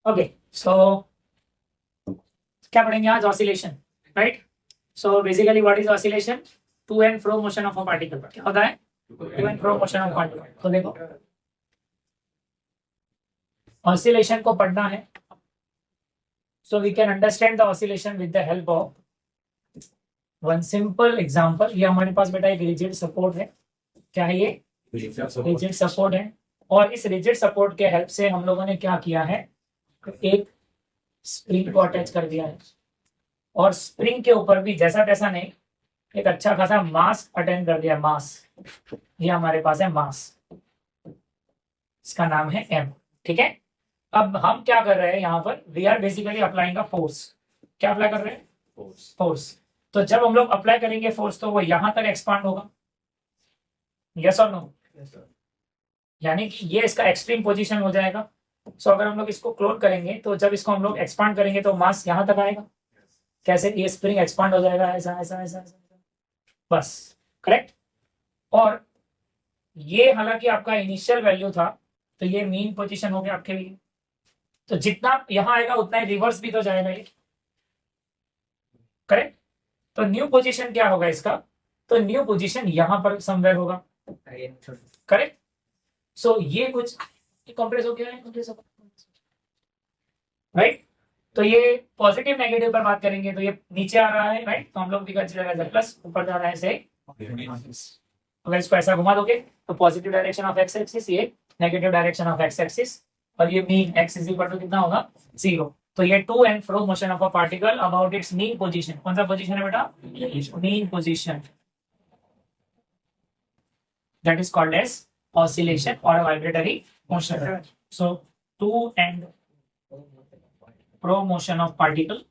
Okay, सो क्या पढ़ेंगे आज? Oscillation, right? So basically what is oscillation? To and fro motion of a particle. क्या होता है to and fro motion of particle? तो देखो, ऑसिलेशन को पढ़ना है, so we can understand the oscillation with the help of one simple example. ये हमारे पास बेटा एक रिजिड सपोर्ट है। क्या है ये? रिजिड सपोर्ट है। और इस रिजिड सपोर्ट के हेल्प से हम लोगों ने क्या किया है, एक स्प्रिंग को अटैच कर दिया है, और स्प्रिंग के ऊपर भी जैसा तैसा नहीं, एक अच्छा खासा मास अटेंड कर दिया। मास, ये हमारे पास है मास, इसका नाम है एम। ठीक है, अब हम क्या कर रहे हैं यहाँ पर? We are basically applying a force. क्या अप्लाई कर रहे हैं? फोर्स। तो जब हम लोग अप्लाई करेंगे फोर्स, तो वो यहां तक एक्सपांड होगा। यस और नो? यानी कि ये इसका एक्सट्रीम पोजीशन हो जाएगा। सो अगर हम लोग इसको क्लोज करेंगे, तो जब इसको हम लोग एक्सपांड करेंगे तो मास यहां तक आएगा। कैसे? ये स्प्रिंग एक्सपांड हो जाएगा, ऐसा ऐसा ऐसा ऐसा, बस। करेक्ट। और ये हालांकि आपका इनिशियल वैल्यू था, तो ये मीन पोजीशन हो गया आपके लिए। तो जितना यहां आएगा उतना ही रिवर्स भी तो जाएगा ये। करेक्ट। तो न्यू पोजीशन क्या होगा इसका? तो न्यू पोजीशन यहां पर समवेयर होगा। करेक्ट। सो ये कुछ कंप्रेस हो गया है, कंप्रेस हो, राइट? तो ये पॉजिटिव नेगेटिव पर बात करेंगे, तो ये नीचे आ रहा है, राइट? तो हम लोग भी कंसीडर एज प्लस, ऊपर जा रहा है से। अगर इसको ऐसा घुमा दोगे तो positive direction of X axis, ये negative direction of X axis, और ये mean X is equal to कितना होगा? 0। तो ये to and fro motion of a particle about its mean position. कौन सा पोजीशन है बेटा? Mean position. That is called as oscillation और vibratory motion. So to and fro motion of particle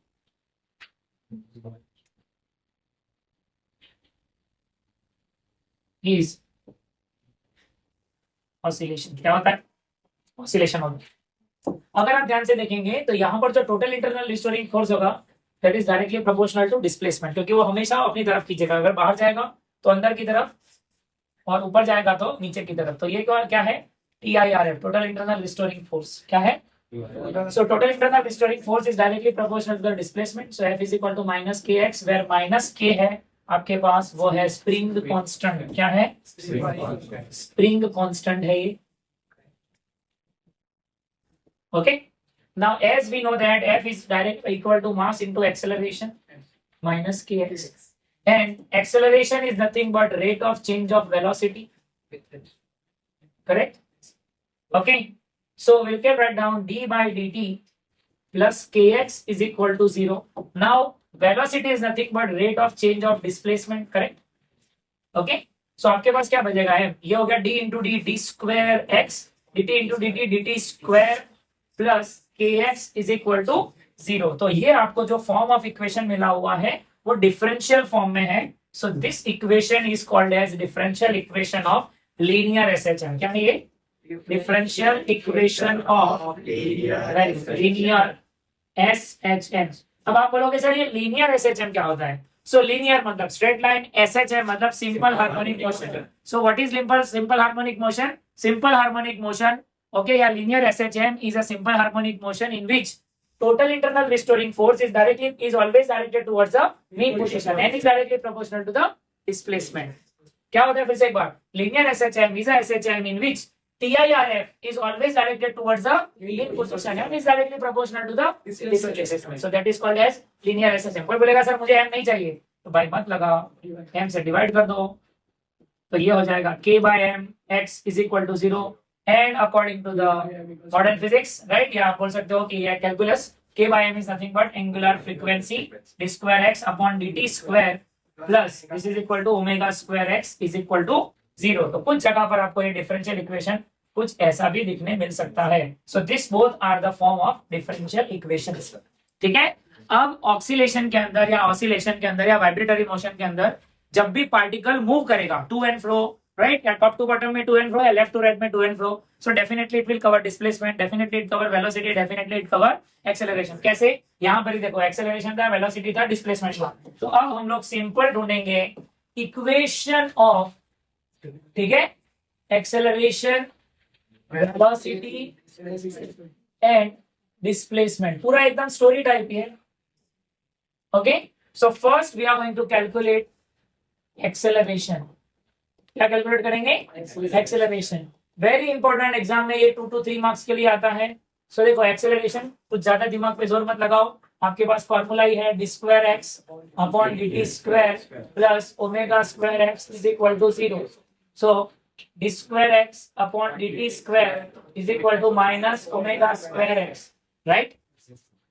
is oscillation. क्या होता है? ऑसिलेशन होता है। अगर आप ध्यान से देखेंगे तो यहाँ पर जो टोटल इंटरनल रिस्टोरिंग फोर्स होगा, that is directly proportional to displacement, क्योंकि वो हमेशा अपनी तरफ खींचेगा। अगर बाहर जाएगा तो अंदर की तरफ, और ऊपर जाएगा तो नीचे की तरफ। तो ये क्या है? TIRF, total internal restoring force. क्या है? So total internal restoring force is directly proportional to the displacement. So F is equal to minus kx, where minus k है आपके पास, वो है स्प्रिंग कांस्टेंट। क्या है? स्प्रिंग कांस्टेंट है ये। Okay. Now as we know that F is direct equal to mass into acceleration minus kx, and acceleration is nothing but rate of change of velocity. Correct? Okay. So we can write down d by dt plus kx is equal to 0. Now velocity is nothing but rate of change of displacement. Correct? Okay. So आपके पास क्या बचेगा है? ये हो गया d into d, d square x, dt into dt, dt square plus kx is equal to 0. तो ये आपको जो फॉर्म ऑफ इक्वेशन मिला हुआ है वो डिफरेंशियल फॉर्म में है. So this equation is called as differential equation of linear SHM. क्या है ये? Differential equation of linear SHM. अब आप बोलोगे सर ये लीनियर SHM क्या होता है? सो लीनियर मतलब स्ट्रेट लाइन, SHM मतलब simple harmonic motion. So what is simple harmonic motion? Simple harmonic motion, okay, yeah, linear SHM is a simple harmonic motion in which total internal restoring force is always directed towards the mean position and is directly proportional to the displacement. क्या होता है? फिर से एक बार, linear SHM is a SHM in which TIRF is always directed towards the mean position and is directly proportional to the displacement. So that is called as linear SHM. कोई बोलेगा sir मुझे m नहीं चाहिए, तो भाई मत लगाओ, m से डिवाइड कर दो, तो ये हो जाएगा k by m, x is equal to 0. And according to the modern physics, right? या आप बोल सकते हो कि ये calculus, k by m is nothing but angular frequency d square x upon dt square plus this is equal to omega square x is equal to 0. तो कुछ जगह पर आपको ये डिफरेंशियल इक्वेशन कुछ ऐसा भी दिखने मिल सकता है. So this both are the form of differential equations. ठीक है. अब ऑक्सीलेशन के अंदर या ऑसिलेशन के अंदर या वाइब्रेटरी मोशन के अंदर जब भी पार्टिकल मूव करेगा टू एंड फ्रो, right, या टॉप टू बॉटम में टू एंड फ्रो या लेफ्ट टू राइट में to and fro, so definitely it will cover displacement, definitely it cover velocity, definitely it cover acceleration. कैसे? यहां पर ही देखो, acceleration था, velocity था, डिस्प्लेसमेंट था. तो अब हम लोग सिंपल ढूंढेंगे इक्वेशन ऑफ, ठीक है, एक्सेलरेशन, वेलोसिटी एंड डिस्प्लेसमेंट, पूरा एकदम स्टोरी टाइप ही है. Okay, so first we are going to calculate acceleration. क्या कैलकुलेट करेंगे? एक्सेलरेशन. वेरी इंपॉर्टेंट, एग्जाम में ये 2 to 3 मार्क्स के लिए आता है. सो देखो एक्सेलरेशन, कुछ ज्यादा दिमाग पे जोर मत लगाओ. आपके पास फॉर्मूला ही है D square X upon D T square plus omega square X is equal to 0. So D square X upon D T square is equal to minus omega square X. Right.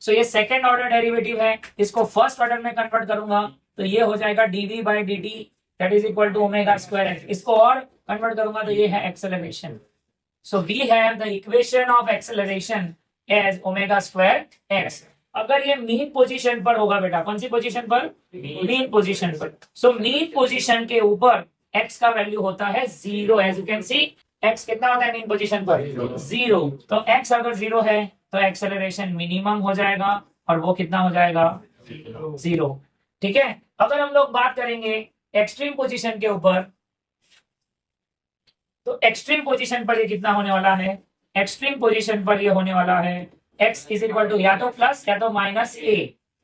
So ये second order derivative है, इसको first order में convert करूंगा तो ये हो जाएगा dv by dt that is equal to omega square x. इसको और कन्वर्ट करूंगा तो ये है acceleration. So we have the equation of acceleration as omega square x. अगर ये मीन पोजीशन पर होगा बेटा, कौन सी पोजीशन पर? मीन पोजीशन पर. सो मीन पोजीशन के ऊपर x का वैल्यू होता है 0. As you can see x कितना होता है मीन पोजीशन पर? 0. तो x अगर 0 है तो एक्सेलरेशन मिनिमम हो जाएगा और वो कितना हो जाएगा? 0. ठीक है. अगर हम लोग बात करेंगे एक्सट्रीम पोजीशन के ऊपर, तो एक्सट्रीम पोजीशन पर ये कितना होने वाला है? एक्सट्रीम पोजीशन पर ये होने वाला है x इज इक्वल टू या तो प्लस या तो माइनस ए.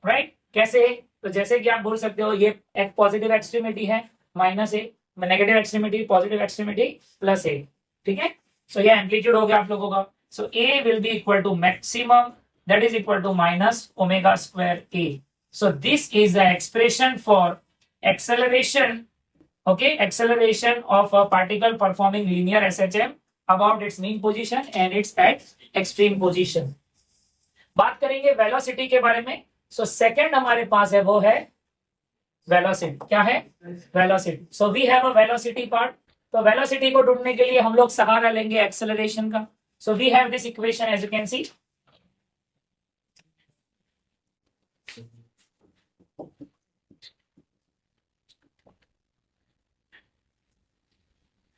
राइट. कैसे? तो जैसे कि आप बोल सकते हो ये एक पॉजिटिव एक्सट्रीमिटी है minus A, negative extremity positive extremity plus A. ठीक है. सो ये एम्पलीट्यूड हो गया आप लोगों का. So A will be equal to maximum, that is equal to minus omega square A. So this is the expression for acceleration, okay, acceleration of a particle performing linear SHM about its mean position and its at extreme position. बात करेंगे velocity के बारे में. So second हमारे पास है वो है velocity. क्या है? Velocity. So we have a velocity part. तो velocity को ढूंढने के लिए हम लोग सहारा लेंगे acceleration का. So we have this equation as you can see.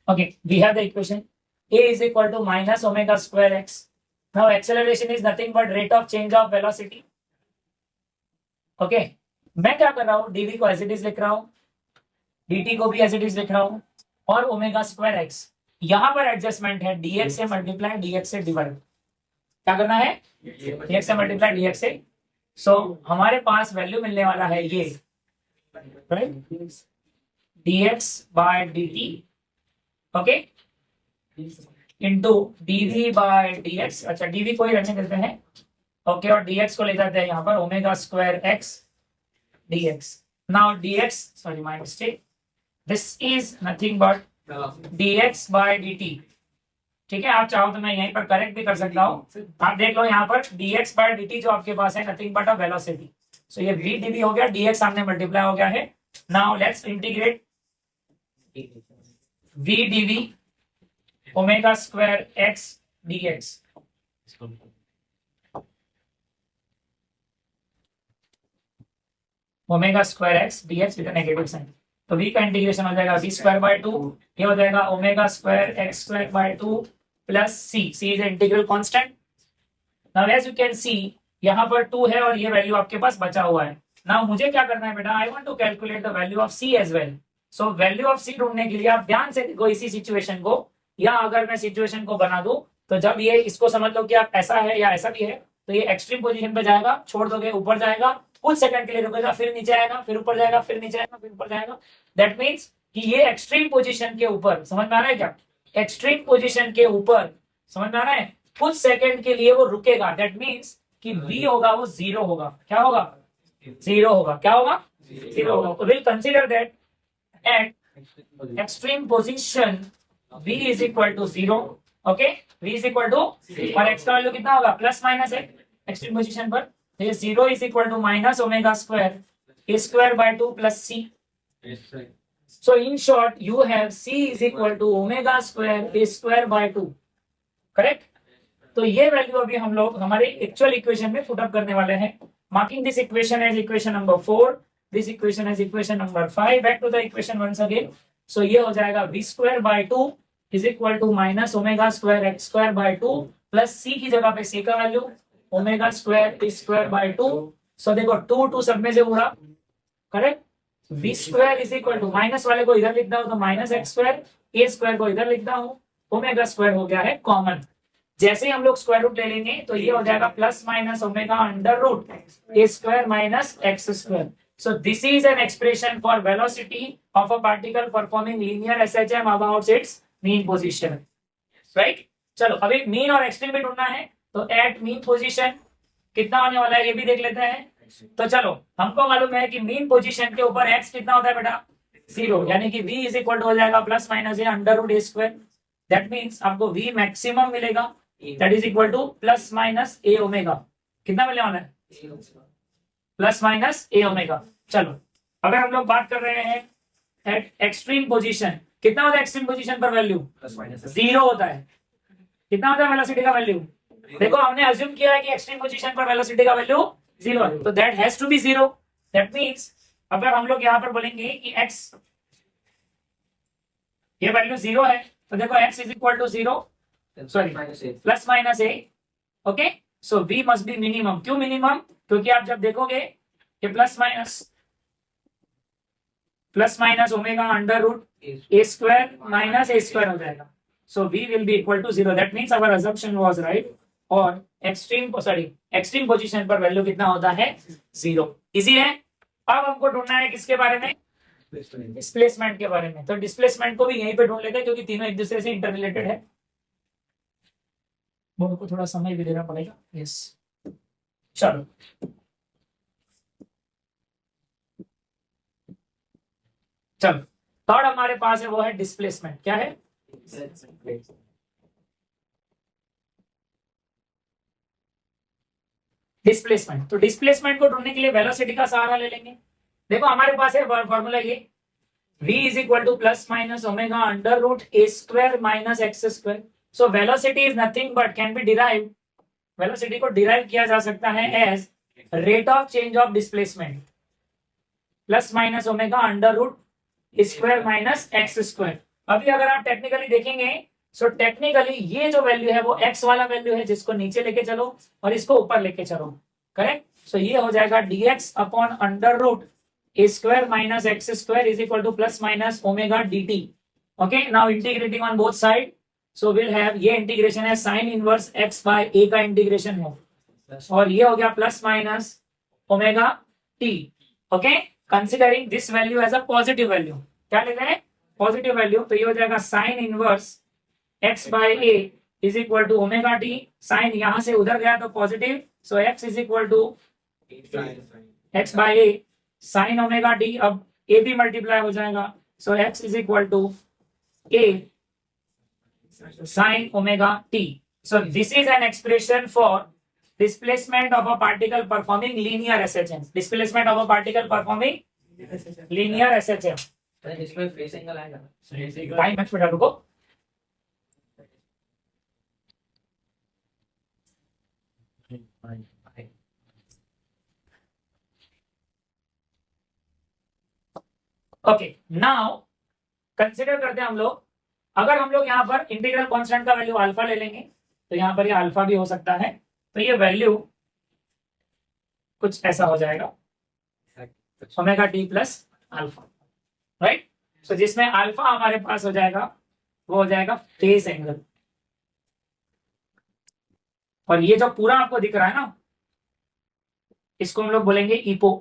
Okay, we have the equation A is equal to minus omega square x. Now acceleration is nothing but rate of change of velocity. Okay, मैं क्या कर रहा हूँ? dv को as it is लिख रहा हूँ, dt को भी as it is लिख रहा हूँ और ओमेगा स्क्वायर x. यहां पर एडजस्टमेंट है dx से मल्टीप्लाई dx से डिवाइड. क्या करना है? dx से मल्टीप्लाई dx से. सो हमारे पास वैल्यू मिलने वाला है ये, right, dx by dt, okay, into dv by dx. अच्छा, dv को ही रहने देते हैं, ओके, और dx को ले जाते हैं यहाँ पर omega square x dx. Now dx, sorry my mistake, this is nothing but dx by dt. ठीक है. आप चाहो तो मैं यहीं पर करेक्ट भी कर सकता हूँ. आप देख लो यहाँ पर dx by dt जो आपके पास है नथिंग बट अ वेलोसिटी. सो ये v dv हो गया, dx सामने मल्टीप्लाई हो गया है. Now let's integrate v dv omega square x dx. Omega square x dx with negative sine. तो v का इंटीग्रेशन हो जाएगा v स्क्वायर बाय 2, ये हो जाएगा omega square x square by 2 plus c. c is integral constant. Now as you can see यहाँ पर 2 है और ये वैल्यू आपके पास बचा हुआ है. नाउ मुझे क्या करना है बेटा? I want to calculate the value of c as well. So value of c ढूंढने के लिए आप ध्यान से देखो इसी सिचुएशन को, या अगर मैं सिचुएशन को बना दूं तो जब ये इसको समझ लो कि आप ऐसा है या ऐसा भी है, तो ये एक्सट्रीम पोजीशन पे जाएगा, छोड़ दोगे ऊपर जाएगा, कुछ सेकंड के लिए रुकेगा, फिर नीचे आएगा, फिर ऊपर जाएगा, फिर नीचे आएगा, फिर ऊपर जाएगा. दैट मीन्स कि ये एक्सट्रीम पोजीशन के ऊपर, समझ में आ रहा है क्या? एक्सट्रीम पोजीशन के ऊपर, समझ में आ रहा है, कुछ सेकंड के लिए वो रुकेगा. दैट मीन्स कि v होगा वो 0 होगा. क्या होगा? 0 होगा. क्या होगा? 0 होगा. Will consider that at extreme position v is equal to 0. Okay, v is equal to, और x का वैल्यू कितना होगा? प्लस माइनस है एक्सट्रीम पोजीशन पर. ये 0 is equal to minus omega square a square by 2 plus c. So in short you have c is equal to omega square a square by 2. Correct. तो ये value अभी हम लोग हमारे actual equation में put up करने वाले हैं. Marking this equation as equation number 4, this equation as equation number 5. Back to the equation once again. So ये हो जाएगा v square by 2 is equal to minus omega square x square by 2 plus c की जगह पे c का value omega square a square by 2. So देखो 2 सब में से उड़ा, correct. v square is equal to, minus वाले को इधर लिखता हूं तो minus x square, a square को इधर लिखता हूं, ओमेगा स्क्वायर हो गया है कॉमन. जैसे ही हम लोग स्क्वायर रूट ले लेंगे तो ये हो जाएगा plus minus omega under root A square minus x square. So this is an expression for velocity of a particle performing linear SHM about its mean position. Right? चलो अभी मीन और extreme भी ढूंढना है तो एट मीन पोजीशन कितना होने वाला है ये भी देख लेते हैं. तो चलो हमको मालूम है कि मीन पोजीशन के ऊपर एक्स कितना होता है बेटा 0 यानी कि v इज इक्वल टू हो जाएगा plus minus a under root A square. That means आपको v मैक्सिमम मिलेगा that is equal to plus minus A omega. कितना मिलने वाला है प्लस माइनस ए ओमेगा. चलो अगर हम लोग बात कर रहे हैं एट एक्सट्रीम पोजीशन कितना होता है एक्सट्रीम पोजीशन पर वैल्यू 0 होता है. कितना होता है वेलोसिटी का वैल्यू. देखो हमने अज्यूम किया है कि एक्सट्रीम पोजीशन पर वेलोसिटी का वैल्यू 0 है तो that has to be 0. That means अगर हम लोग यहां पर बोलेंगे कि x ये वैल्यू 0 है तो देखो x is equal to 0 sorry plus minus A. Okay so v must be minimum. क्यों मिनिमम क्योंकि आप जब देखोगे ये plus minus omega under root A square minus A square हो जाएगा. So v will be equal to 0. That means our assumption was right और extreme position पर वैल्यू कितना होता है 0. इजी है. अब हमको ढूंढना है किसके बारे में डिस्प्लेसमेंट के बारे में. तो डिस्प्लेसमेंट को भी यहीं पे ढूंढ लेते हैं क्योंकि तीनों एक दूसरे से इंटर रिलेटेड है. वो को थोड़ा समय भी देना पड़ेगा. यस चलो चलो थर्ड हमारे पास है वो है डिस्प्लेसमेंट. क्या है डिस्प्लेसमेंट. तो डिस्प्लेसमेंट को ढूंढने के लिए वेलोसिटी का सहारा ले लेंगे. देखो हमारे पास है फॉर्मूला ये v is equal to plus minus omega under root A square minus x square. So velocity is nothing but can be derive. Velocity को डिराइव किया जा सकता है as rate of change of displacement plus minus omega under root square minus x square. अभी अगर आप technically देखेंगे so technically ये जो वैल्यू है वो x वाला वैल्यू है जिसको नीचे लेके चलो और इसको ऊपर लेके चलो. करेक्ट. सो ये हो जाएगा dx upon under root A square minus x square is equal to plus minus omega dt. Okay now integrating on both side so will have ये इंटीग्रेशन है sine inverse x by a का integration हो और ये हो गया plus minus omega t. Okay considering this value as a positive value. क्या लेते हैं पॉजिटिव वैल्यू. तो ये हो जाएगा sine inverse x by a is equal to omega t. Sine यहां से उधर गया तो positive so x is equal to x by a sine omega t. अब a भी मल्टीप्लाई हो जाएगा so x is equal to a sine omega t. So this is an expression for displacement of a particle performing linear SHM. Displacement of a particle performing linear SHM. इसमें face angle आएगा. Time match बेटा रुको. Okay now consider करते हैं हम लोग. अगर हम लोग यहाँ पर इंटीग्रल कांस्टेंट का वैल्यू अल्फा ले लेंगे तो यहाँ पर ये अल्फा भी हो सकता है. तो ये वैल्यू कुछ ऐसा हो जाएगा omega T plus alpha. Right. So जिसमें अल्फा हमारे पास हो जाएगा वो हो जाएगा फेस एंगल और ये जो पूरा आपको दिख रहा है ना इसको हम लोग बोलेंगे इपो.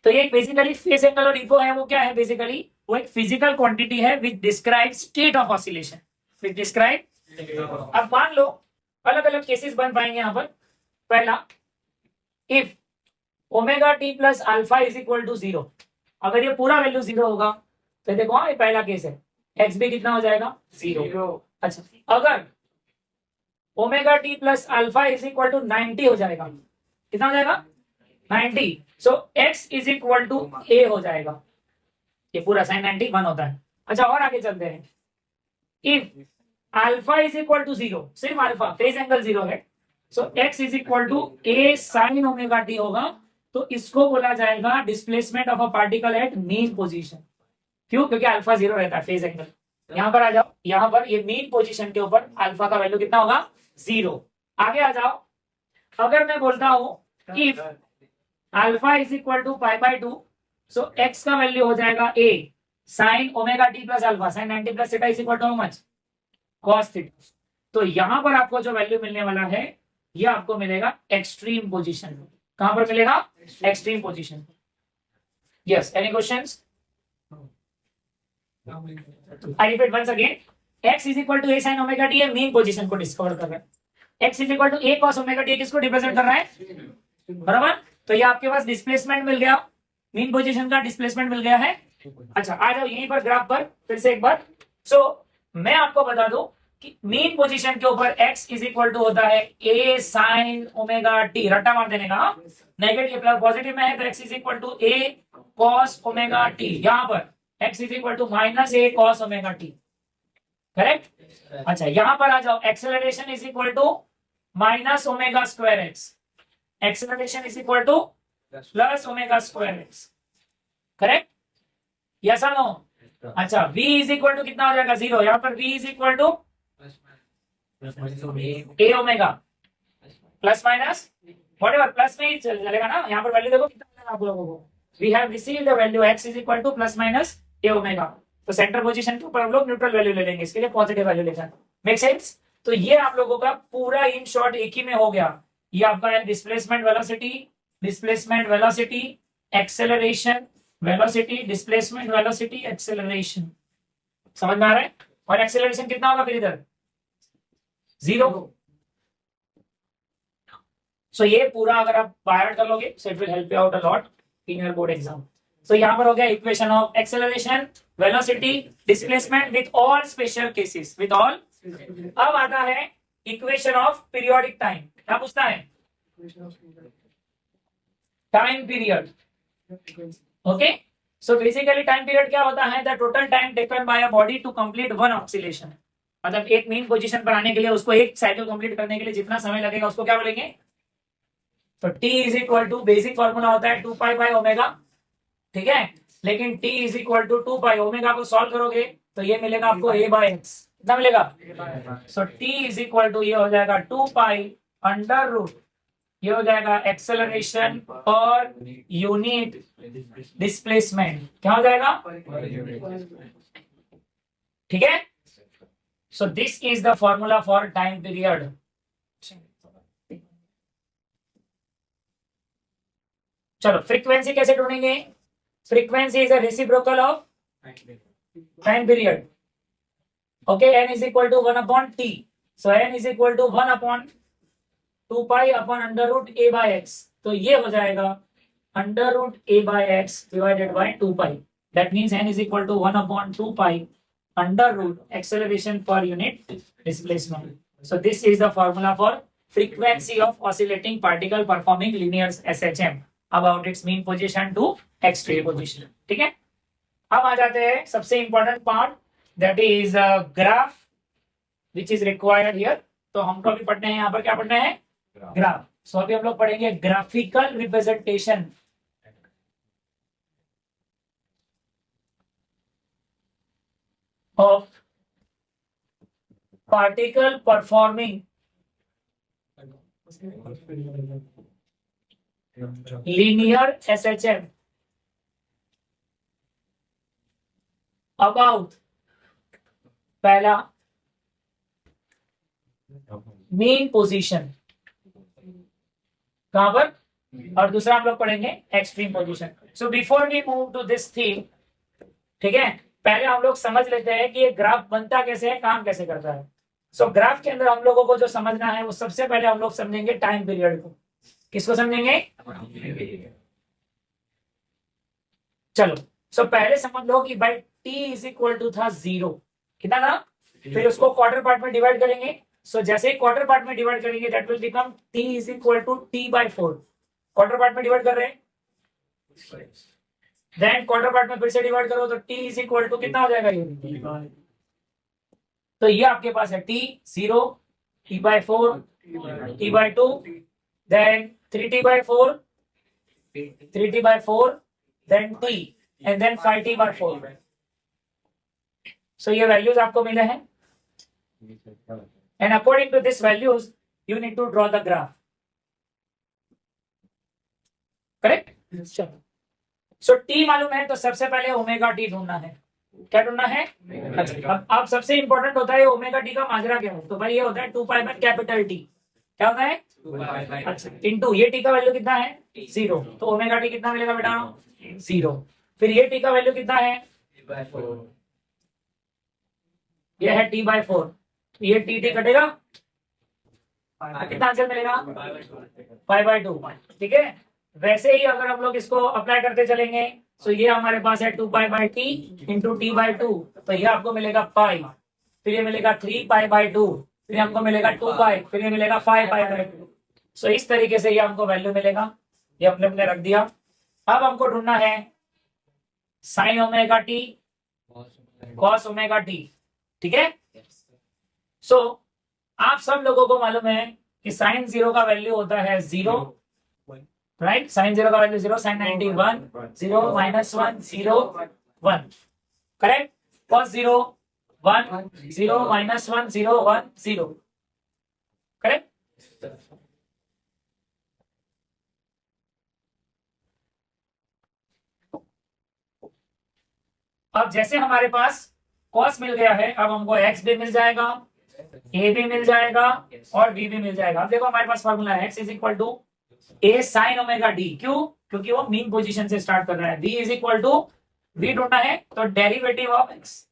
तो ये बेसिकली फेस एंगल और इपो है वो क्या है बेसिकली वो एक फिजिकल क्वांटिटी है विच describe state of oscillation. Which describe. अब मान लो अलग अलग केसेस बन पाएंगे यहाँ पर. पहला if omega T plus alpha is equal to 0. अगर ये पूरा वैल्यू 0 होगा तो देखो हाँ ये पहला केस है एक्स भी कितना हो जाएगा 0. अच्छा अगर omega T plus alpha is equal to 90 हो जाएगा. कितना हो जाएगा 90. So x is equal to a हो जाएगा. ये पूरा साइन 90 1 होता है. अच्छा और आगे चलते हैं. If alpha is equal to 0 सिर्फ अल्फा फेस एंगल 0 है so x is equal to a sine omega t होगा तो इसको बोला जाएगा displacement of a particle at mean position. क्यों क्योंकि अल्फा 0 रहता है फेस एंगल. यहाँ पर आ जाओ. यहाँ पर ये मीन पोजीशन के ऊपर अल्फा का वैल्यू कितना होगा 0. आगे आ जाओ. अगर मैं बोलता हूं if alpha is equal to pi by 2 so x का वैल्यू हो जाएगा a sine omega T plus alpha. Sine 90 plus theta is equal to how much cos theta. तो यहां पर आपको जो वैल्यू मिलने वाला है ये आपको मिलेगा एक्सट्रीम पोजीशन। कहां पर मिलेगा? Extreme position. Yes, any questions? I repeat once again, x is equal to a sin omega t, mean position को डिस्कवर कर रहा है। x is equal to a cos omega t किसको रिप्रेजेंट कर रहा है? बराबर। तो ये आपके पास डिस्प्लेसमेंट मिल गया, मीन पोजीशन का डिस्प्लेसमेंट मिल गया है। अच्छा, आ जाओ यहीं पर ग्राफ पर फिर से एक बार। सो मैं आपको बता दूं कि मीन पोजीशन के ऊपर x इज इक्वल टू होता है a sin ओमेगा t, रट्टा मार देने का। नेगेटिव प्लस पॉजिटिव में है तो x is equal to a cos omega t, यहां पर x is equal to minus a cos omega t, correct. अच्छा, यहां पर आ जाओ, acceleration is equal to minus omega square x, acceleration is equal to plus omega square x, correct. Yes और no? अच्छा, v is equal to कितना हो जाएगा? 0। यहाँ पर v is equal to a omega plus minus whatever, plus में ही चलेगा ना। यहाँ पर वैल्यू देखो कितना मिलेगा आप लोगों को। We have received the value x is equal to plus minus a omega. तो सेंटर पोजीशन के ऊपर हम लोग न्यूट्रल वैल्यू ले लेंगे, इसके लिए पॉजिटिव वैल्यू लेकर। Make sense? तो ये आप लोगों का पूरा इन शॉर्ट एक ही में हो गया। ये आपका है displacement velocity, acceleration velocity, displacement velocity, acceleration. समझ में आ रहा है? और एक्सेलरेशन कितना होगा फिर इधर? 0। सो ये पूरा अगर आप बाय आउट कर लोगे so it will help you out a lot in your board exam. So यहाँ पर हो गया equation of acceleration, velocity, displacement with all special cases, with all. अब आता है इक्वेशन ऑफ पीरियोडिक टाइम। क्या पूछता है? Time period. Okay, so basically time period क्या होता है? The total time taken by a body to complete one oscillation. मतलब एक मीन पोजीशन पर आने के लिए, उसको एक साइकिल कंप्लीट करने के लिए जितना समय लगेगा उसको क्या बोलेंगे? तो t is equal to, basic formula होता है 2 पाई बाय ओमेगा, ठीक है। लेकिन t is equal to 2 pi, omega को सॉल्व करोगे तो ये मिलेगा आपको a बाय x। कितना मिलेगा? So t is equal to ये हो जाएगा 2 पाई अंडर रूट, ये हो जाएगा एक्सेलरेशन और यूनिट डिस्प्लेसमेंट। क्या हो जाएगा? ठीक है। So this is the formula for time period. चलो, फ्रीक्वेंसी कैसे ढूंढेंगे? Frequency is a reciprocal of time period. Okay, n is equal to 1 upon t। So n is equal to 1 upon 2 pi upon under root a by x। तो ये हो जाएगा under root a by x divided by 2 pi. That means n is equal to 1 upon 2 pi under root acceleration per unit displacement. So this is the formula for frequency of oscillating particle performing linear SHM about its mean position to extreme position। ठीक है। अब आ जाते हैं सबसे important part, that is graph which is required here. तो हमको अभी पढ़ने हैं, यहाँ पर क्या पढ़ना है? ग्राफ। सो अभी हम लोग पढ़ेंगे graphical representation of particle performing linear SHM about पहला मेन पोजीशन, कहां पर? और दूसरा हम लोग पढ़ेंगे extreme position. So before we move to this theme, ठीक है, पहले हम लोग समझ लेते हैं कि ये ग्राफ बनता कैसे है, काम कैसे करता है। सो ग्राफ के अंदर हम लोगों को जो समझना है वो सबसे पहले हम लोग समझेंगे टाइम पीरियड को। किसको समझेंगे? चलो, सो पहले समझ लो कि भाई t इज इक्वल टू था 0, कितना था? फिर उसको क्वार्टर पार्ट में डिवाइड करेंगे। सो जैसे ही क्वार्टर पार्ट में डिवाइड करेंगे that will become t is equal to t by 4। Quarter part में डिवाइड कर रहे हैं, देन क्वार्टर पार्ट में फिर से डिवाइड करो तो t इज इक्वल टू कितना हो जाएगा ये? तो ये आपके पास है t 0, t by 4, t by 2, then 3t by 4, 3t by 4, then t, and then 5t by 4. So ये values आपको मिले हैं, and according to this values, you need to draw the graph. Correct? चलो, so t मालूम है तो सबसे पहले ओमेगा t ढूंढना है। क्या ढूंढना है? अच्छा, अब सबसे इंपॉर्टेंट होता है ओमेगा टी का माजरा क्या है, तो भाई ये होता है 2 पाई बाय कैपिटल टी। क्या होता है? अच्छा, इनटू ये टी का वैल्यू कितना है? 0, तो ओमेगा टी कितना मिलेगा बेटा? 0। फिर ये टी का वैल्यू कितना है? ये है टी बाय 4, तो ये टी टी कटेगा, कितना आंसर मिलेगा? 5/2। ठीक है, वैसे ही अगर हम लोग इसको अप्लाई करते चलेंगे, तो ये हमारे पास है 2 pi by t into t by 2, तो ये आपको मिलेगा पाई, फिर ये मिलेगा 3 पाई बाय 2, फिर हमको मिलेगा 2 पाई, फिर ये मिलेगा 5 पाई बाय 2। सो इस तरीके से ये हमको वैल्यू मिलेगा, ये हमने रख दिया। अब हमको ढूंढना है sign omega T cos omega T. ठीक है, सो आप सब लोगों को मालूम है कि साइन 0 का वैल्यू होता है 0, राइट? साइन 0 का value 0, sine 90 1, 0 minus 1 0 1, correct? Cos 0 1, 0 minus 1 0 1 0, correct? अब जैसे हमारे पास कॉस मिल गया है, अब हमको एक्स भी मिल जाएगा, ए भी मिल जाएगा और बी भी मिल जाएगा। अब देखो हमारे पास फॉर्मूला है x is equal to a sine omega d, क्यों? क्योंकि वो मीन पोजीशन से स्टार्ट कर रहा है। V is equal to, v ढूंढना है तो डेरिवेटिव ऑफ एक्स,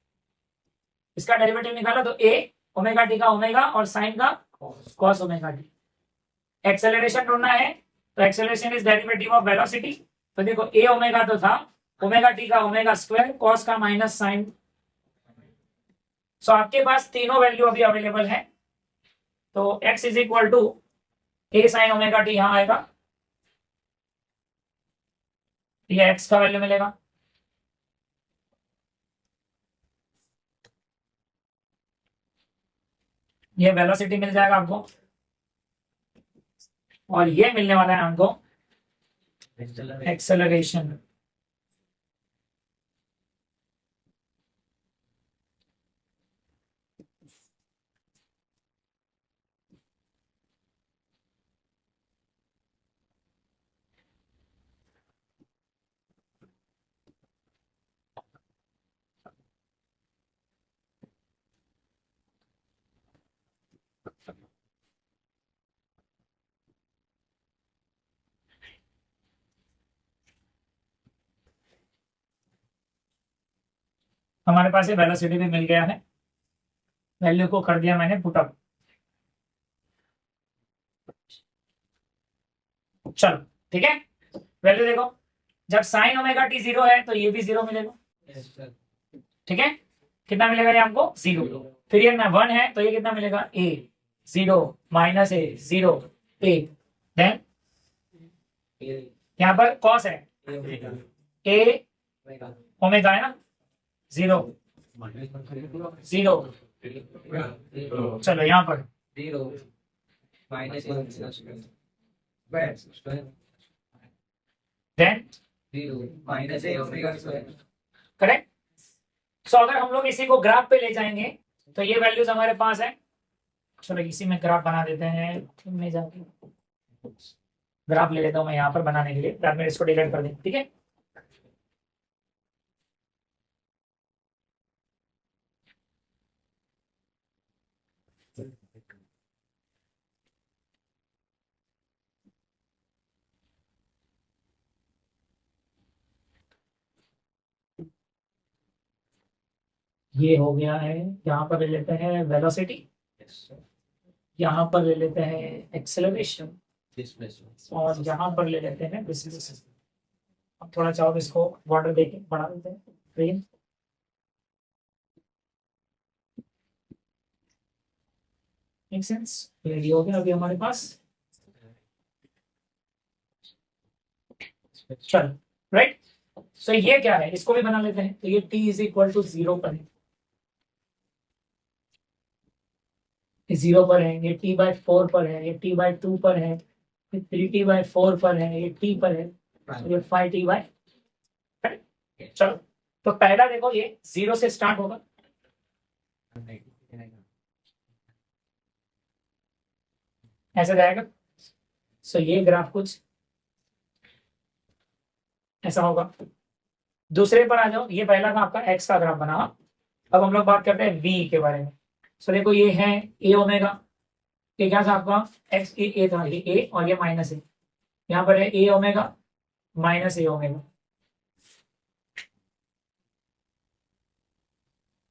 इसका डेरिवेटिव निकाला तो ए ओमेगा टी का ओमेगा और साइन का कॉस ओमेगा टी। एक्सेलरेशन ढूंढना है तो acceleration is derivative of velocity, तो देखो ए ओमेगा तो था, ओमेगा टी का ओमेगा स्क्वायर, कॉस का माइनस साइन। सो आपके पास तीनों वैल्यू अभी अवेलेबल है, तो x is equal to a sine omega T यहां आएगा, ये x का वैल्यू मिलेगा, ये वेलोसिटी मिल जाएगा आपको, और ये मिलने वाला है हमको एक्सेलरेशन। हमारे पास ये वेलोसिटी भी मिल गया है, वैल्यू को कर दिया मैंने पुटअप। चलो ठीक है, वैल्यू देखो, जब साइन ओमेगा टी 0 है तो ये भी 0 मिलेगा। ठीक है, कितना मिलेगा ये हमको? 0। फिर ये 1 है तो ये कितना मिलेगा? ए 0 माइनस ए 0 ए, देन यहाँ पर कॉस है ए ओमेगा है ना, 0 0, चलो यहाँ पर देन करेक्ट। सो अगर हम लोग इसी को ग्राफ पे ले जाएंगे तो ये वैल्यूज हमारे पास है, चलो इसी में ग्राफ बना देते हैं, में जाके ग्राफ ले लेता हूँ मैं यहाँ पर बनाने के लिए, बाद में इसको डिलीट कर दें। ठीक है, ये हो गया है, यहाँ पर ले लेते हैं वेलोसिटी, यहाँ पर ले लेते हैं एक्सेलरेशन, और यहाँ पर ले लेते हैं डिस्प्लेसमेंट। अब थोड़ा चाहो तो इसको बॉर्डर देके बढ़ा देते हैं, ग्रीन। Make sense? रेडी हो गया अभी हमारे पास, चलो राइट। सो ये क्या है, इसको भी बना लेते हैं, तो ये t इज इक्वल टू 0 पर है, 0 पर है, ये t/4 पर है, ये t/2 पर है, ये 3t/4 पर है, ये t पर है, ये 5t/। चलो, तो पहला देखो ये 0 से स्टार्ट होगा, ऐसे जाएगा। सो ये ग्राफ कुछ ऐसा होगा, दूसरे पर आ जाओ, ये पहला था आपका एक्स का ग्राफ बना। अब हम लोग बात करते हैं वी के बारे में। सो देखो ये है ए ओमेगा, ये क्या था आपका एक्स ए था, ये ए और ये माइनस ए, यहाँ पर है ए ओमेगा माइनस ए ओमेगा,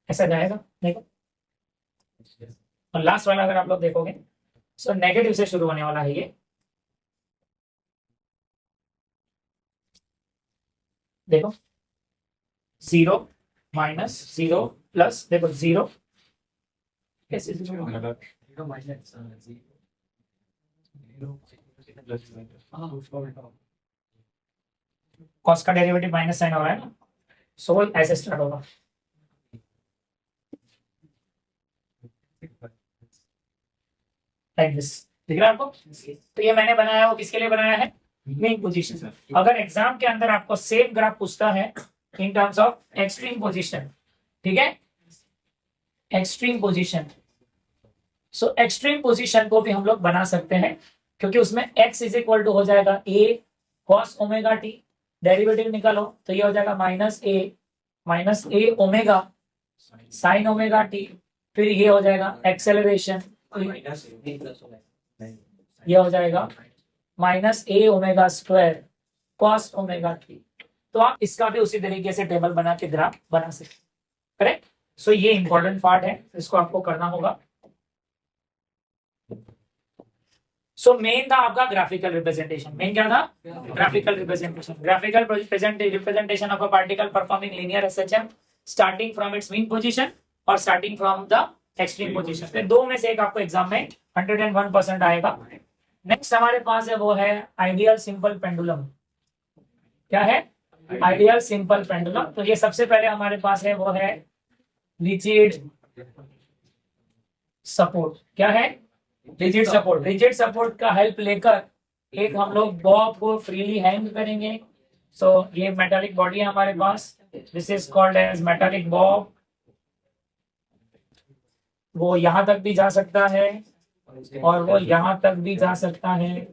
ऐसा जाएगा। देखो और लास्ट वाला अगर आप लोग देखोगे, सो नेगेटिव से शुरू होने वाला है ये। देखो 0 माइनस 0 प्लस, देखो 0 कैसे कॉस का डेरिवेटिव माइनस साइन हो रहा है ना, सो ऐसे स्टार्ट होगा। लाइक दिस, दिख रहा है आपको? तो ये मैंने बनाया, वो किसके लिए बनाया है? Main position. अगर एग्जाम के अंदर आपको सेम ग्राफ पूछता है in terms of extreme position, ठीक है, एक्सट्रीम पोजीशन, सो एक्सट्रीम पोजीशन को भी हम लोग बना सकते हैं, क्योंकि उसमें x इज इक्वल टू हो जाएगा a cos omega t, derivative निकालो तो ये हो जाएगा माइनस ए ओमेगा साइन ओमेगा t, फिर ये हो जाएगा एक्सेलरेशन, ये हो जाएगा माइनस ए omega square cos omega T. तो आप इसका भी उसी तरीके से टेबल बना के ग्राफ बना सकते, करेक्ट। सो ये इंपॉर्टेंट पार्ट है, इसको आपको करना होगा। सो मेन था आपका ग्राफिकल रिप्रेजेंटेशन। मेन क्या था? Graphical representation. Graphical representation of a particle performing linear SHM starting from its mean position और starting from the extreme position. तो दो में से एक आपको एग्जाम में 101% आएगा। नेक्स्ट हमारे पास है वो है आइडियल सिंपल पेंडुलम। क्या है? Ideal simple pendulum. तो ये सबसे पहले हमारे पास है वो है रिजिड सपोर्ट। क्या है? Rigid support. रिजिड सपोर्ट का हेल्प लेकर एक हम लोग बॉब को फ्रीली हैंग करेंगे। सो ये मेटालिक बॉडी है हमारे पास, this is called as metallic bob. वो यहां तक भी जा सकता है और वो यहां तक भी जा सकता है।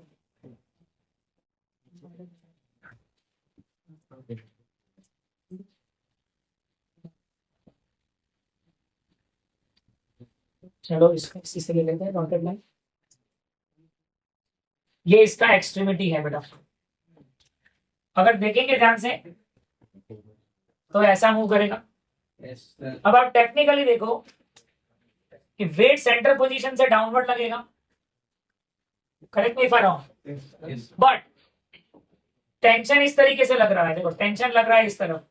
चलो इसको इसी से ले लेते हैं डॉटेड लाइन। ये इसका एक्सट्रीमिटी है बेटा। अगर देखेंगे ध्यान से तो ऐसा मूव करेगा। अब आप टेक्निकली देखो कि वेट सेंटर पोजीशन से डाउनवर्ड लगेगा, correct me for wrong, but tension इस तरीके से लग रहा है। देखो टेंशन लग रहा है इस तरफ,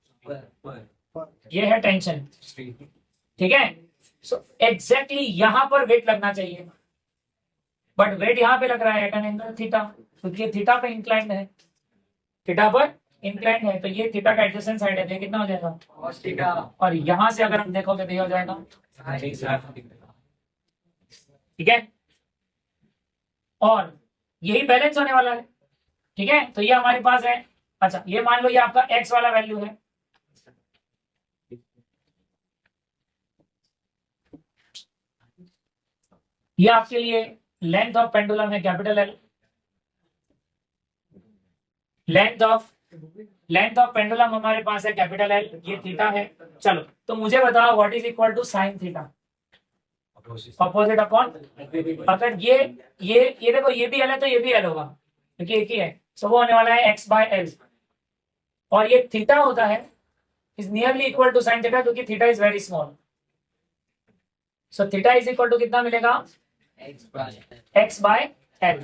ये है टेंशन, ठीक है। सो एग्जैक्टली यहां पर वेट लगना चाहिए, बट वेट यहां पे लग रहा है एट एन एंगल थीटा, क्योंकि ये थीटा पे इंक्लाइंड है, थीटा पर इंक्लाइंड है। तो ये थीटा का एडजेसेंट साइड है, तो कितना हो जाएगा cos थीटा। और यहां से अगर हम देखोगे तो ये हो जाएगा, ठीक है। और यही बैलेंस होने वाला है, ठीक है। तो ये हमारे पास है। अच्छा ये मान लो ये आपका x वाला वैल्यू है, ये आपके लिए लेंथ ऑफ पेंडुलम है capital L. Length of pendulum हमारे पास है कैपिटल एल, ये थीटा है। चलो तो मुझे बताओ what is equal to sine theta opposite upon. अगर ये देखो ये भी एल है तो ये भी एल होगा, क्योंकि एक ही है। सो वो होने वाला है x बाय एल, और ये थीटा होता है is nearly equal to sine theta, क्योंकि theta is very small. So theta is equal to कितना मिलेगा? x बाय एल,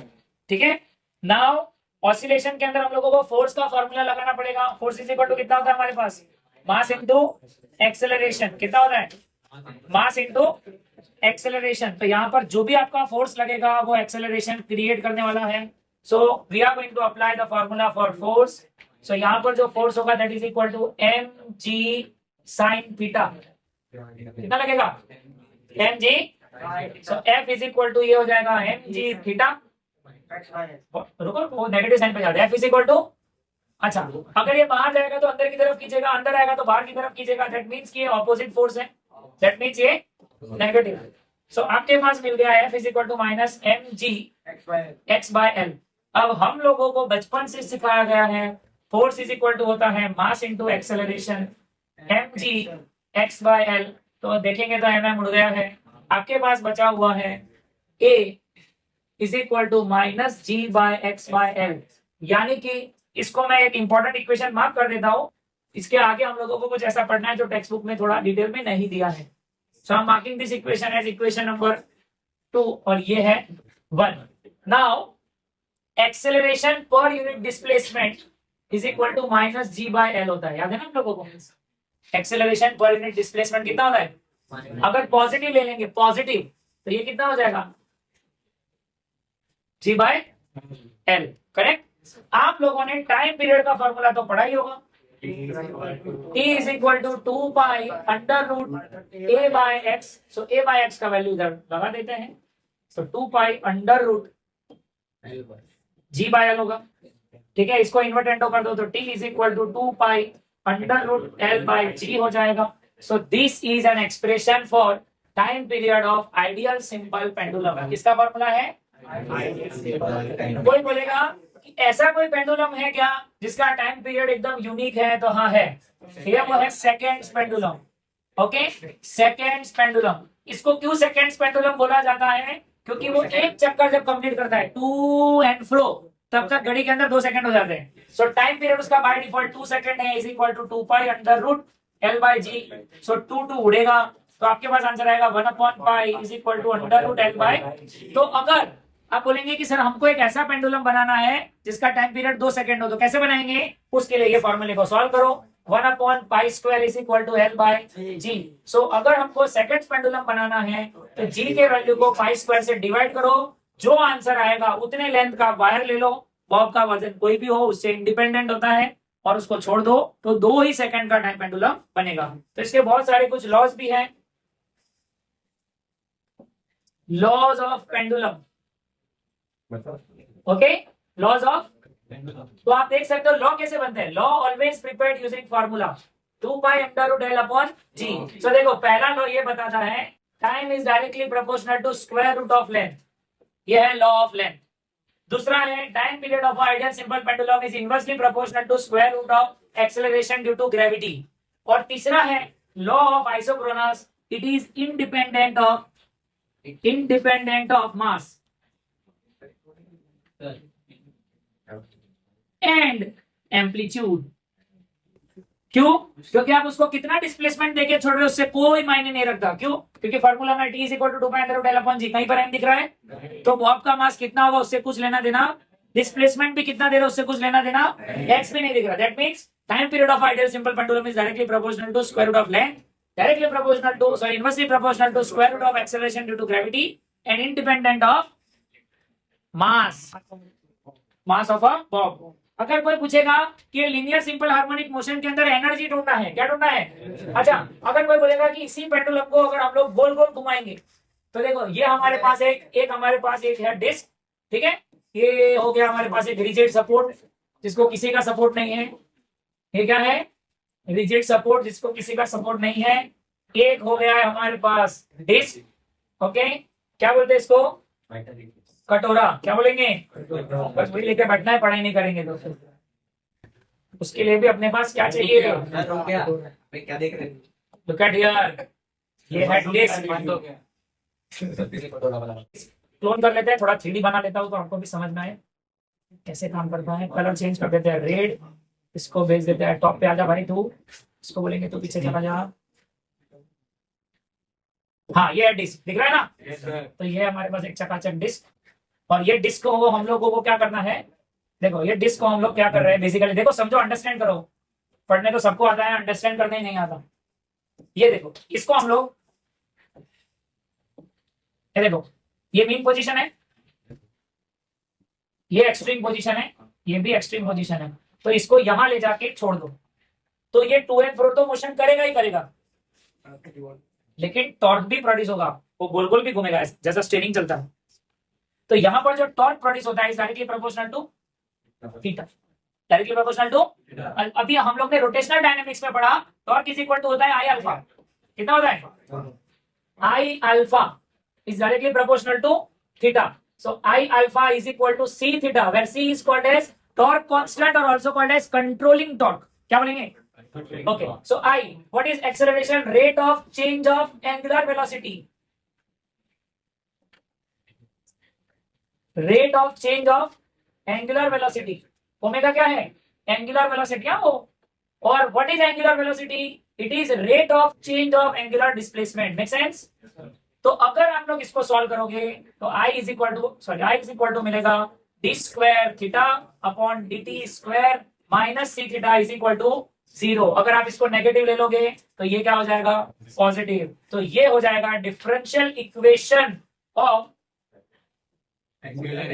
ठीक है। नाउ ऑसिलेशन के अंदर हम लोगों को फोर्स का फॉर्मूला लगाना पड़ेगा। फोर्स इज इक्वल टू कितना होता है हमारे पास? Mass into acceleration. कितना होता है? Mass into acceleration. तो यहाँ पर जो भी आपका फोर्स लगेगा वो एक्सेलरेशन क्रिएट करने वाला है। So we are going to apply the formula for force. So यहाँ पर जो फोर्स होगा that is equal to mg sin theta. कितना लगेगा? mg। So f is equal to ये हो जाएगा mg थीटा। रुको वो नेगेटिव साइन पे जाते हैं। f इज इक्वल टू, अच्छा अगर ये बाहर जाएगा तो अंदर की तरफ खींचेगा, अंदर आएगा तो बाहर की तरफ खींचेगा। दैट मींस कि ये ऑपोजिट फोर्स है, दैट मींस ये नेगेटिव। सो आपके पास मिल गया f is equal to minus mg x by l. अब हम लोगों को बचपन से सिखाया गया है फोर्स इज इक्वल टू होता है mass into acceleration mg x by l। तो देखेंगे तो mm उड़ गया है, आपके पास बचा हुआ है a is equal to minus ji by x by l. यानी कि इसको मैं एक इंपॉर्टेंट इक्वेशन मार्क कर देता हूं, इसके आगे हम लोगों को कुछ ऐसा पढ़ना है जो टेक्स्ट बुक में थोड़ा डिटेल में नहीं दिया है। So I am marking this equation as equation number 2 और ये है 1। Now acceleration per unit displacement is equal to minus ji bye L होता है, याद है ना हम लोगों को? एक्सेलरेशन पर यूनिट डिस्प्लेसमेंट कितना होता है? अगर पॉजिटिव ले लेंगे पॉजिटिव तो ये कितना हो जाएगा? जी बाय एल, करेक्ट। आप लोगों ने टाइम पीरियड का फॉर्मूला तो पढ़ा ही होगा, T is equal to 2 pi under root A by X. So A by X का वैल्यू इधर लगा देते हैं, तो 2 पाई अंडर रूट जी बाय एल होगा, ठीक है। इसको इन्वर्टेंटो कर दो तो T is equal to 2 pi under root L by G हो जाएगा। So this is an expression for time period of ideal simple pendulum. किसका फॉर्मूला है? कोई बोलेगा कि ऐसा कोई पेंडुलम है क्या जिसका टाइम पीरियड एकदम यूनिक है? तो हाँ है, ये वो है seconds pendulum. Okay, seconds pendulum. इसको क्यों सेकेंड्स पेंडुलम बोला जाता है? क्योंकि वो एक चक्कर जब कंप्लीट करता है टू एंड फ्रो, तब तक घड़ी के अंदर 2 सेकंड हो जाते हैं। सो टाइम पीरियड उसका बाय डिफॉल्ट 2 सेकंड है, is equal to 2 pi under root L by G. So 2 उड़ेगा तो आपके पास आंसर आएगा 1 upon pi is equal to under root L by. तो अगर आप बोलेंगे कि सर हमको एक ऐसा पेंडुलम बनाना है जिसका टाइम पीरियड 2 सेकंड हो, तो कैसे बनाएंगे? उसके लिए ये फॉर्मूले को सॉल्व करो, 1 upon pi square is equal to L by G. So अगर हमको सेकंड पेंडुलम बनाना है तो जी के वैल्यू को पाई स्क्वायर से डिवाइड करो, जो आंसर आएगा उतने लेंथ का वायर ले लो, बॉब का वजन कोई भी हो उससे इंडिपेंडेंट होता है, और उसको छोड़ दो तो 2 ही सेकंड का टाइम पेंडुलम बनेगा। तो इसके बहुत सारे कुछ लॉज भी हैं, laws of pendulum. Okay, laws of. तो आप देख सकते हो लॉ कैसे बनते हैं। Law always prepared using formula 2 pi under root L upon G. So देखो पहला लॉ ये बताता है time is directly proportional to square root of length, ये है लॉ ऑफ लेंथ। दूसरा है time period of ideal simple pendulum is inversely proportional to square root of acceleration due to gravity. और तीसरा है law of isochronous, it is independent of mass and amplitude. क्यों? क्योंकि आप उसको कितना डिस्प्लेसमेंट देके छोड़ रहे हो उससे कोई मायने नहीं रखता। क्यों? क्योंकि फॉर्मूला में T is equal to 2 pi under root L upon G, कहीं पर m दिख रहा है? तो बॉब का मास कितना होगा उससे कुछ लेना देना, डिस्प्लेसमेंट भी कितना दे रहा है उससे कुछ लेना देना, x भी नहीं दिख रहा। That means time period of ideal simple pendulum is directly proportional to square root of length, directly proportional to, sorry, inversely proportional to square root of acceleration due to gravity and independent of mass of a bob। अगर कोई पूछेगा कि linear simple harmonic motion के अंदर energy ढूंढना है, क्या ढूंढना है? अच्छा, अगर कोई बोलेगा कि इसी पेंडुलम को अगर हम लोग गोल गोल घुमाएंगे तो देखो ये हमारे पास हमारे पास एक है डिस्क, ठीक है, ये हो गया हमारे पास एक रिजिड सपोर्ट जिसको किसी का सपोर्ट नहीं है, ये क्या है? रिजिड सपोर्ट जिसको किसी का सपोर्ट नहीं है। एक हो गया है हमारे पास डिस्क, ओके, क्या बोलते हैं इसको? कटोरा। क्या बोलेंगे? बस वही लेके बैठना है, पढ़ाई नहीं करेंगे तो उसके लिए भी अपने पास क्या चाहिए? क्या देख रहे हैं? Look at here, ये है डिस्क। क्लोन कर लेते हैं, थोड़ा 3D बना लेता हूँ तो आपको भी समझ में आए कैसे काम करता है। कलर चेंज कर देते हैं, रेड, इसको भेज देते हैं टॉप पे। आजा भाई तू, इसको बोलेंगे तो पीछे चला जा। हाँ, ये है डिस्क, दिख रहा है ना? तो ये हमारे पास एक चकाचक डिस्क, और ये डिस्क को हम लोगों को क्या करना है? देखो ये डिस्क को हम लोग क्या कर रहे हैं बेसिकली, देखो समझो, अंडरस्टैंड करो। पढ़ने तो सबको आता है, अंडरस्टैंड करने ही नहीं आता। ये देखो, इसको हम लोग, ये देखो, ये मीन पोजीशन है, ये एक्सट्रीम पोजीशन है, ये भी एक्सट्रीम पोजीशन है। तो इसको यहां ले जाके छोड़ दो तो ये टू एंड फ्रो तो मोशन करेगा ही करेगा, लेकिन टॉर्क भी प्रोड्यूस होगा, वो गोल गोल भी घूमेगा जैसा स्टीयरिंग चलता है। तो यहाँ पर जो टॉर्क प्रोड्यूस होता है is directly proportional to theta, directly proportional to. अभी हम लोग ने रोटेशनल डायनामिक्स में पढ़ा, टॉर्क इज इक्वल टू होता है आई अल्फा। कितना होता है? I alpha is directly proportional to theta. So I alpha is equal to C theta, where C is called as torque constant और also called as controlling torque, क्या बोलेंगे? Okay, so I, what is acceleration? Rate of change of angular velocity. Rate of change of angular velocity. Omega क्या है? Angular velocity है वो. और what is angular velocity? It is rate of change of angular displacement. Make sense? तो अगर आप लोग इसको सॉल्व करोगे तो I is equal to मिलेगा d square theta upon dt square minus c theta is equal to 0. अगर आप इसको नेगेटिव ले लोगे तो ये क्या हो जाएगा? पॉजिटिव. तो ये हो जाएगा differential equation of angular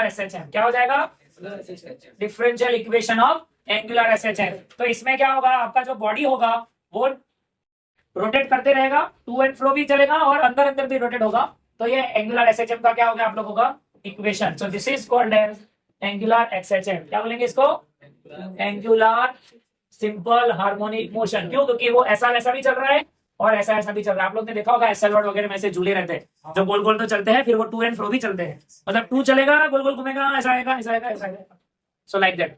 SHM. क्या हो जाएगा? Differential equation of angular SHM. तो इसमें क्या होगा? आपका जो बॉडी होगा वो रोटेट करते रहेगा, टू एंड फ्रो भी चलेगा और अंदर अंदर भी रोटेट होगा. तो ये एंगुलर एसएचएम का क्या होगा आप लोगों का? Equation. So this is called as angular SHM. क्या बोलेंगे इसको? Angular simple harmonic motion. क्यों? क्योंकि वो ऐसा वैसा भी चल रहा है और ऐसा ऐसा भी चल रहा है. आप लोग ने देखा होगा एसएल रॉड वगैरह में से झूले रहते हैं जो गोल गोल तो चलते हैं, फिर वो टू एंड फ्रो भी चलते हैं. मतलब टू चलेगा, गोल गोल घूमेगा, ऐसा आएगा, ऐसा आएगा, ऐसा आएगा. So like that.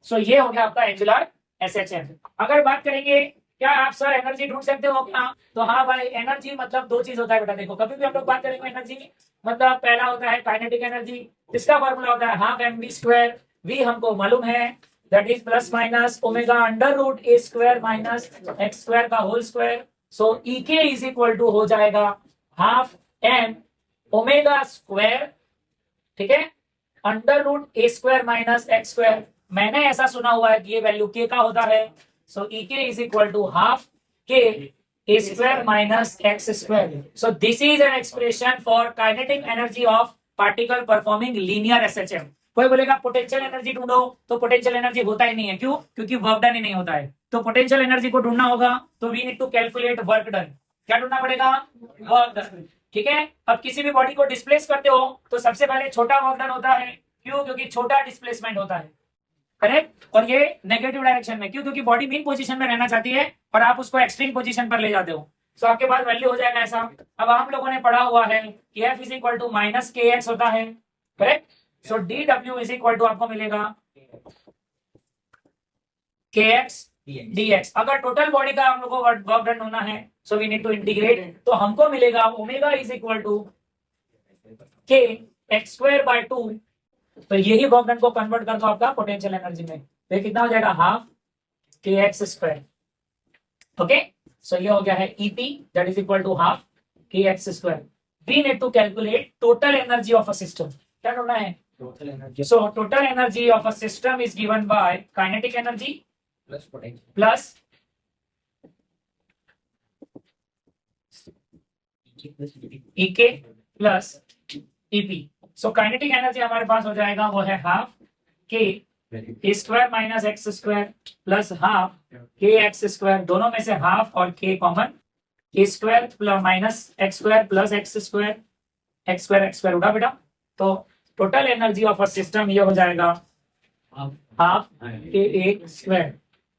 सो ये हो गया आपका एंगुलर एसएचएम. अगर बात करेंगे क्या आप सर एनर्जी ढूंढ सकते हो क्या? तो हाँ भाई, एनर्जी मतलब दो चीज होता है बेटा. देखो कभी भी हम लोग बात करेंगे एनर्जी मतलब पहला होता है काइनेटिक एनर्जी. इसका फॉर्मूला होता है हाफ mv स्क्वायर. v हमको मालूम है, that is plus minus omega under root A square minus x square का whole square. So EK is equal to हो जाएगा हाफ m ओमेगा स्क्वायर, ठीक है, अंडर रूट ए स्क्वायर माइनस एक्स स्क्वायर. मैंने ऐसा सुना हुआ है कि ये वैल्यू k का होता है. So EK is equal to half k a square minus x square. So this is an expression for kinetic energy of particle performing linear SHM. कोई बोलेगा पोटेंशियल एनर्जी ढूंढो, तो पोटेंशियल एनर्जी होता ही नहीं है. क्यों? क्योंकि वर्क डन ही नहीं होता है. तो पोटेंशियल एनर्जी को ढूंढना होगा तो we need to calculate work done. क्या ढूंढना पड़ेगा? Work done. ठीक है. अब किसी भी बॉडी को डिस्प्लेस करते हो तो सबसे पहले छोटा वर्क डन होता है. क्यों? क्योंकि छोटा डिस्प्लेसमेंट होता है. करेक्ट. और ये नेगेटिव डायरेक्शन में. क्यों? क्योंकि बॉडी मीन पोजीशन में रहना चाहती है और आप उसको एक्सट्रीम पोजीशन पर ले जाते हो. तो आपके पास वैल्यू हो जाएगा ऐसा. अब हम लोगों ने पढ़ा हुआ है कि F is equal to minus KX होता है. Correct. So DW is equal to आपको मिलेगा KX dx. अगर टोटल बॉडी का हम लोग को वर्क डन होना है so we need to integrate. तो हमको मिलेगा omega is equal to k x square by 2. तो यही वर्क डन को कन्वर्ट कर दो आपका पोटेंशियल एनर्जी में. तो कितना हो जाएगा? Half KX square. Okay. So ये हो गया है EP that is equal to half KX square. We need to calculate total energy of a system. क्या ढूंढना है? Total energy so total energy of a system is given by kinetic energy plus potential plus EK plus EP. So kinetic energy हमारे पास हो जाएगा वो है half K square minus x square plus half KX square. दोनों में से half और K common. K square plus minus x square plus x square उड़ा बेटा. तो total energy of a system ये हो जाएगा हाफ KX स्क्वायर.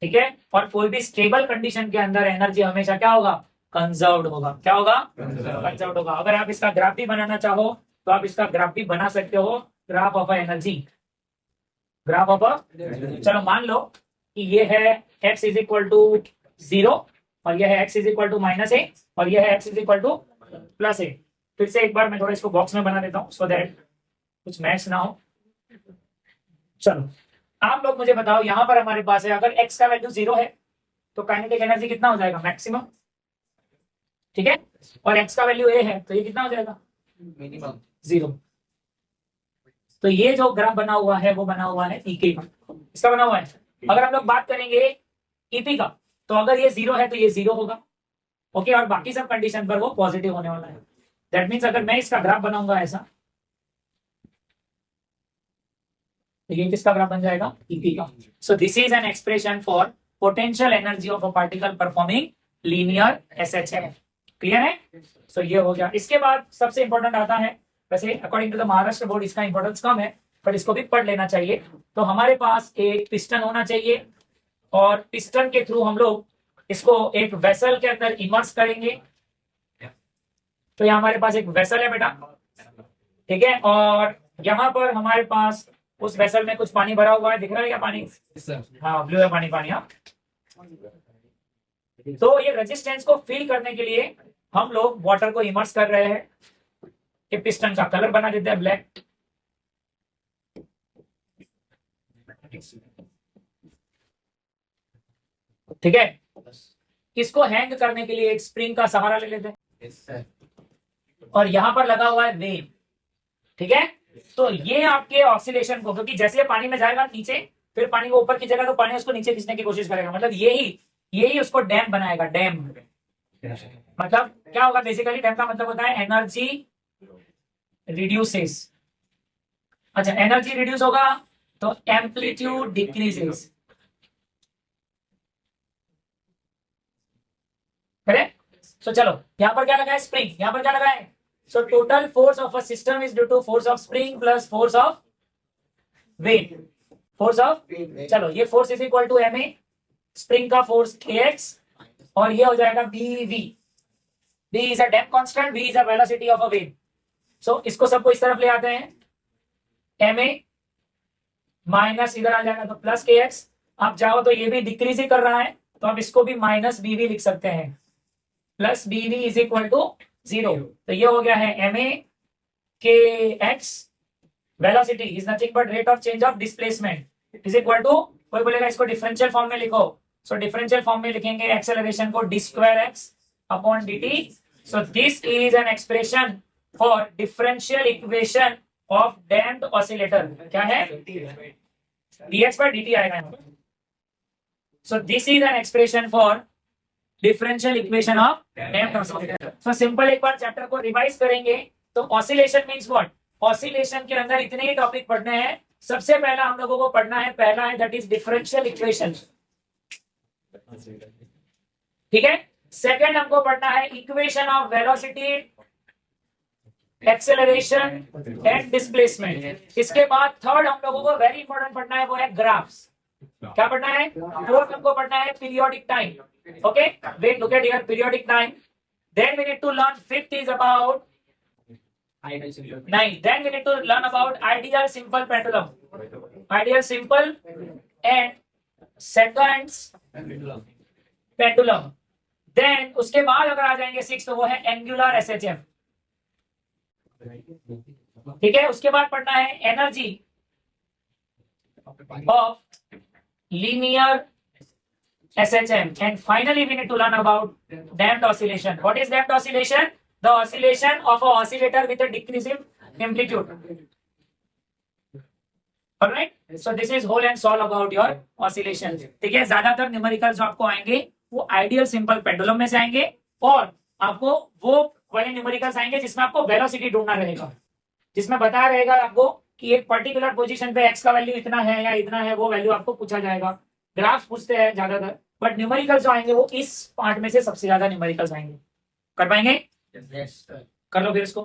ठीक है. और कोई भी स्टेबल कंडीशन के अंदर एनर्जी हमेशा क्या होगा? कंजर्व्ड होगा. क्या होगा? कंजर्व्ड होगा. अगर आप इसका ग्राफ भी बनाना चाहो तो आप इसका ग्राफ भी बना सकते हो. Graph of energy. Graph of चलो मान लो कि ये है x इज इक्वल टू 0 और ये है x is equal to minus A और ये है x is equal to plus A. फिर से एक बार मैं थोड़ा इसको बॉक्स में बना देता हूँ सो दैट कुछ मैच ना हो. चलो आप लोग मुझे बताओ, यहां पर हमारे पास है अगर x का वैल्यू 0 है तो काइनेटिक एनर्जी कितना हो जाएगा? मैक्सिमम. ठीक है. और x का वैल्यू a है तो ये कितना हो जाएगा? मिनिमम 0. तो ये जो ग्राफ बना हुआ है वो बना हुआ है EK का. इसका बना हुआ है. अगर हम लोग बात करेंगे EP का तो अगर ये 0 है तो ये 0 होगा. ओके. और बाकी सब कंडीशन पर वो पॉजिटिव होने वाला है. दैट मीन्स अगर मैं इसका ग्राफ बनाऊंगा ऐसा तो ये किसका ग्राफ बन जाएगा? EP का. सो this is an expression for potential energy of a particle performing linear SHM. Clear है? सो ये हो गया. इसके बाद सबसे इंपॉर्टेंट आता है, वैसे according to the Maharashtra board इसका इंपॉर्टेंस कम है पर इसको भी पढ़ लेना चाहिए. तो हमारे पास एक पिस्टन होना चाहिए और पिस्टन के थ्रू हम लोग इसको एक वेसल के अंदर इमर्स करेंगे. तो यहाँ हमारे पास एक वेसल है बेटा. ठीक है. और यहाँ पर हमारे पास उस वेसल में कुछ पानी भरा हुआ है, दिख रहा है क्या पानी? सर हाँ ब्लू है पानी, पानी। हाँ, तो ये रेजिस्टेंस को फील करने के लिए हम लोग वाटर को इमर्स कर रहे हैं। ये पिस्टन का कलर बना देते हैं ब्लैक। ठीक है, इसको हैंग करने के लिए एक स्प्रिंग का सहारा ले लेते हैं सर और यहां पर लगा हुआ है वेव। ठीक है, तो ये आपके ऑक्सीलेशन को, क्योंकि जैसे ये पानी में जाएगा नीचे, फिर पानी को ऊपर खींचेगा तो पानी उसको नीचे खींचने की कोशिश करेगा, मतलब यही उसको डैम बनाएगा। डैम मतलब क्या होगा? बेसिकली डैम का मतलब होता है एनर्जी रिड्यूसेस। अच्छा, एनर्जी रिड्यूस होगा तो एम्पलीट्यूड डिक्रीजेस। करेक्ट? सो चलो, यहां पर क्या लगा है? स्प्रिंग। यहां पर क्या लगा है? So total force of a system is due to force of spring plus force of weight. Force of, चलो ये force is equal to M A, spring का फोर्स kx, और ये हो जाएगा bv। b is a damp constant, v is a velocity of a wave. सो इसको सबको इस तरफ ले आते हैं, ma माइनस इधर आ जाएगा तो प्लस kx। आप चाहो तो ये भी डिक्रीज ही कर रहा है, तो आप इसको भी माइनस bv लिख सकते हैं, plus bv is equal to 0। तो ये हो गया है ma kx, velocity is nothing but rate of change of displacement is equal to, कोई बोलेगा इसको डिफरेंशियल फॉर्म में लिखो। सो डिफरेंशियल फॉर्म में लिखेंगे एक्सेलरेशन को d square x upon dt। So this is an expression for differential equation of damped oscillator. क्या है? dx by dt आएगा यहाँ पर। सो this is an expression for differential equation of damped oscillator. So simple एक बार chapter को revise करेंगे तो oscillation means what? Oscillation के अंदर इतने ही टॉपिक पढ़ने हैं। सबसे पहला हम लोगों को पढ़ना है, पहला है दैट इज डिफरेंशियल इक्वेशन। ठीक है, सेकंड हमको पढ़ना है equation of velocity, acceleration and displacement. इसके बाद थर्ड हम लोगों को वेरी इंपॉर्टेंट पढ़ना है, वो है ग्राफ्स। क्या पढ़ना है? फोर्थ हमको पढ़ना है periodic time. Okay, wait, look at here, periodic time. Then we need to learn, fifth is about then we need to learn about ideal simple pendulum, ideal simple and seconds pendulum। then उसके बाद अगर आ जाएंगे six, तो वो है angular SHF. ठीक है, उसके बाद पढ़ना है energy of linear SHM, and finally we need to learn about damped oscillation. What is damped oscillation? The oscillation of a oscillator with a decreasing amplitude. All right, so this is whole and all about your oscillation। ठीक है, ज्यादातर numerical जो आपको आएंगे वो ideal simple pendulum में से आएंगे, और आपको वो वाले न्यूमेरिकल्स आएंगे जिसमें आपको वेलोसिटी ढूंढना रहेगा, जिसमें बताया रहेगा आपको कि एक पर्टिकुलर पोजीशन पे x का वैल्यू इतना है या इतना है, वो वैल्यू आपको पूछा जाएगा। ग्राफ्स पूछते हैं ज्यादातर, बट न्यूमेरिकल्स जो आएंगे वो इस पार्ट में से सबसे ज्यादा न्यूमेरिकल्स आएंगे। कर पाएंगे? yes, कर लो फिर इसको।